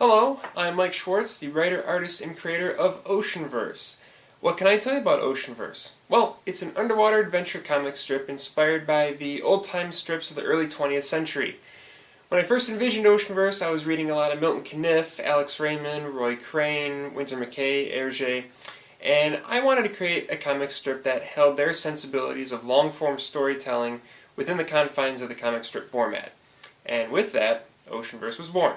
Hello, I'm Mike Schwartz, the writer, artist, and creator of Oceanverse. What can I tell you about Oceanverse? Well, it's an underwater adventure comic strip inspired by the old-time strips of the early 20th century. When I first envisioned Oceanverse, I was reading a lot of Milton Caniff, Alex Raymond, Roy Crane, Winsor McCay, Hergé, and I wanted to create a comic strip that held their sensibilities of long-form storytelling within the confines of the comic strip format. And with that, Oceanverse was born.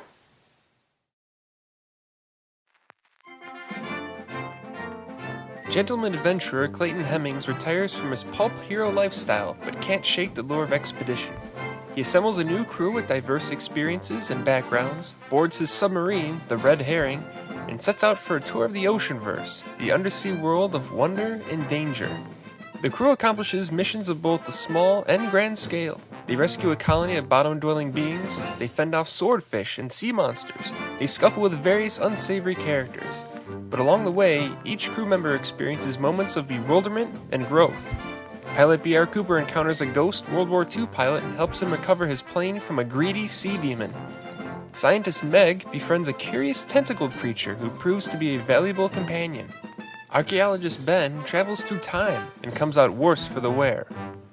Gentleman adventurer Clayton Hemmings retires from his pulp hero lifestyle, but can't shake the lure of expedition. He assembles a new crew with diverse experiences and backgrounds, boards his submarine, the Red Herring, and sets out for a tour of the Oceanverse, the undersea world of wonder and danger. The crew accomplishes missions of both the small and grand scale. They rescue a colony of bottom-dwelling beings, they fend off swordfish and sea monsters, they scuffle with various unsavory characters. But along the way, each crew member experiences moments of bewilderment and growth. Pilot B.R. Cooper encounters a ghost World War II pilot and helps him recover his plane from a greedy sea demon. Scientist Meg befriends a curious tentacled creature who proves to be a valuable companion. Archaeologist Ben travels through time and comes out worse for the wear.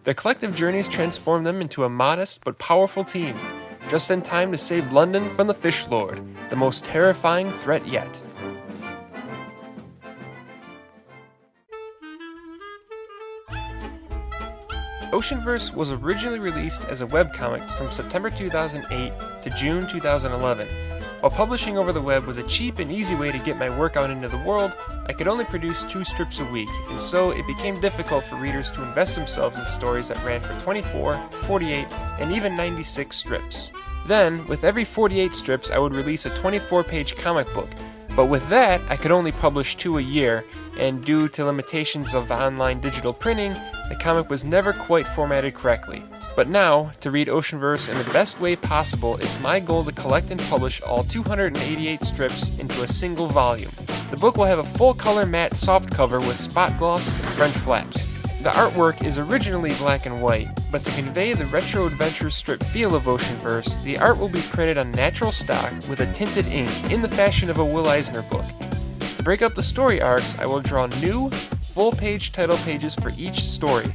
Their collective journeys transform them into a modest but powerful team, just in time to save London from the Fish Lord, the most terrifying threat yet. Oceanverse was originally released as a webcomic from September 2008 to June 2011. While publishing over the web was a cheap and easy way to get my work out into the world, I could only produce 2 strips a week, and so it became difficult for readers to invest themselves in stories that ran for 24, 48, and even 96 strips. Then, with every 48 strips, I would release a 24-page comic book, but with that, I could only publish 2 a year, and due to limitations of online digital printing, the comic was never quite formatted correctly. But now, to read Oceanverse in the best way possible, it's my goal to collect and publish all 288 strips into a single volume. The book will have a full-color matte softcover with spot gloss and French flaps. The artwork is originally black and white, but to convey the retro adventure strip feel of Oceanverse, the art will be printed on natural stock with a tinted ink in the fashion of a Will Eisner book. To break up the story arcs, I will draw new, full-page title pages for each story.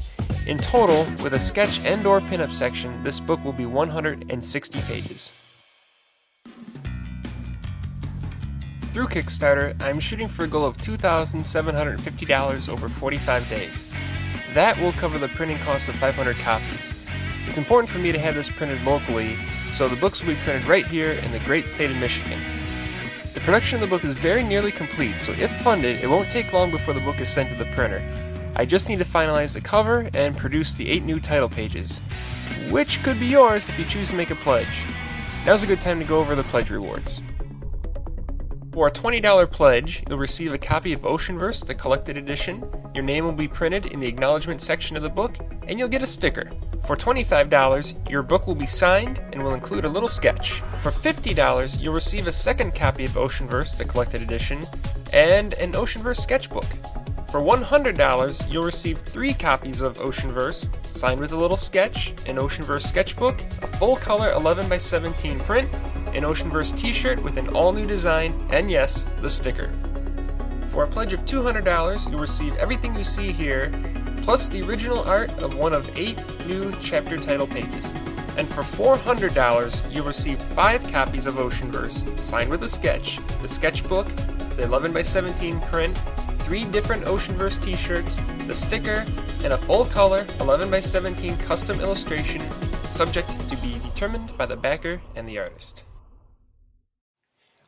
In total, with a sketch and/or pinup section, this book will be 160 pages. Through Kickstarter, I'm shooting for a goal of $2,750 over 45 days. That will cover the printing cost of 500 copies. It's important for me to have this printed locally, so the books will be printed right here in the great state of Michigan. The production of the book is very nearly complete, so if funded, it won't take long before the book is sent to the printer. I just need to finalize the cover and produce the 8 new title pages, which could be yours if you choose to make a pledge. Now's a good time to go over the pledge rewards. For a $20 pledge, you'll receive a copy of Oceanverse, the collected edition, your name will be printed in the acknowledgement section of the book, and you'll get a sticker. For $25, your book will be signed and will include a little sketch. For $50, you'll receive a second copy of Oceanverse, the collected edition, and an Oceanverse sketchbook. For $100, you'll receive 3 copies of Oceanverse, signed with a little sketch, an Oceanverse sketchbook, a full-color 11x17 print, an Oceanverse t-shirt with an all-new design, and yes, the sticker. For a pledge of $200, you'll receive everything you see here, plus the original art of one of 8 new chapter title pages. And for $400, you'll receive 5 copies of Oceanverse, signed with a sketch, the sketchbook, the 11x17 print, 3 different Oceanverse t-shirts, the sticker, and a full-color 11x17 custom illustration, subject to be determined by the backer and the artist.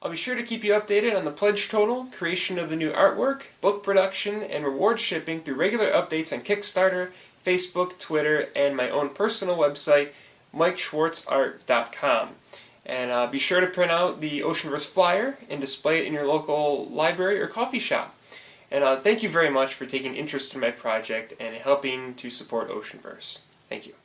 I'll be sure to keep you updated on the pledge total, creation of the new artwork, book production, and reward shipping through regular updates on Kickstarter, Facebook, Twitter, and my own personal website, MikeSchwartzArt.com. And be sure to print out the Oceanverse flyer and display it in your local library or coffee shop. And thank you very much for taking interest in my project and helping to support Oceanverse. Thank you.